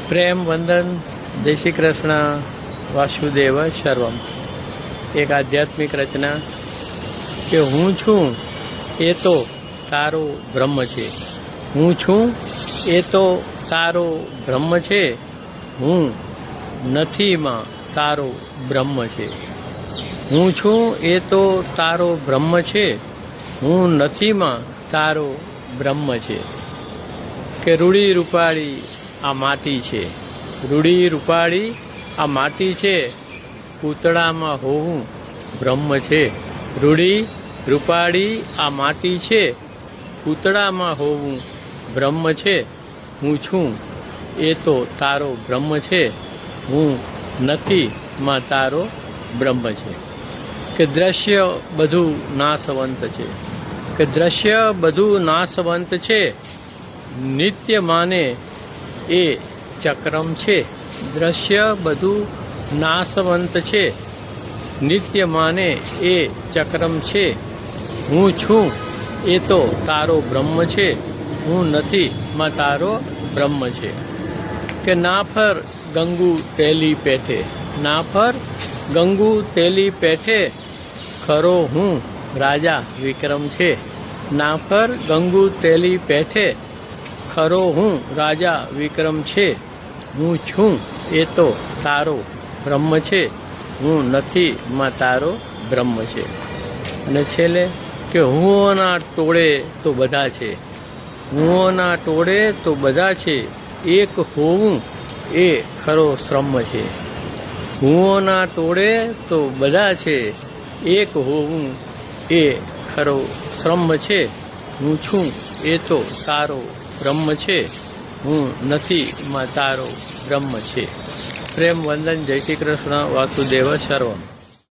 પ્રેમ વંદન, જય શ્રી કૃષ્ણ, વાસુદેવ સર્વમ. એક આધ્યાત્મિક રચના કે હું છું એ તો તારો બ્રહ્મ છે. હું છું એ તો તારો બ્રહ્મ છે. હું નથીમાં તારો બ્રહ્મ છે. હું છું એ તો તારો બ્રહ્મ છે. હું નથીમાં તારો બ્રહ્મ છે. કે રૂડી રૂપાળી આ માટી છે. રૂડી રૂપાળી આ માટી છે. પૂતળામાં હોવું બ્રહ્મ છે. રૂડી રૂપાળી આ માટી છે. પૂતળામાં હોવું બ્રહ્મ છે. હું છું એ તો તારો બ્રહ્મ છે. હું નથી માં તારો બ્રહ્મ છે. કે દ્રશ્ય બધું નાશવંત છે. કે દ્રશ્ય બધું નાશવંત છે. નિત્ય માને એ ચક્રમ છે. દ્રશ્ય બધું નાશવંત છે. નિત્ય માને એ ચક્રમ છે. હું છું એ તો તારો બ્રહ્મ છે. હું નથી માં તારો બ્રહ્મ છે. કે ના ફર ગંગુ તેલી પેઠે. ના ફર ગંગુ તેલી પેઠે. ખરો હું રાજા વિક્રમ છે. ના ફર ગંગુ તેલી પેઠે. ખરો હું રાજા વિક્રમ છે. હું છું એ તો તારો બ્રહ્મ છે. હું નથી માં તારો બ્રહ્મ છે. અને છેલ્લે કે હુંઓના ટોળે તો બધા છે. હુંઓના ટોળે તો બધા છે. એક હોવું એ ખરો શ્રમ છે. હુંઓના ટોળે તો બધા છે. એક હોવું એ ખરો શ્રમ છે. હું છું એ તો તારો બ્રહ્મ છે. હું નથી માં તારો બ્રહ્મ છે. પ્રેમ વંદન, જય શ્રી કૃષ્ણ, વાસુદેવ સર્વમ.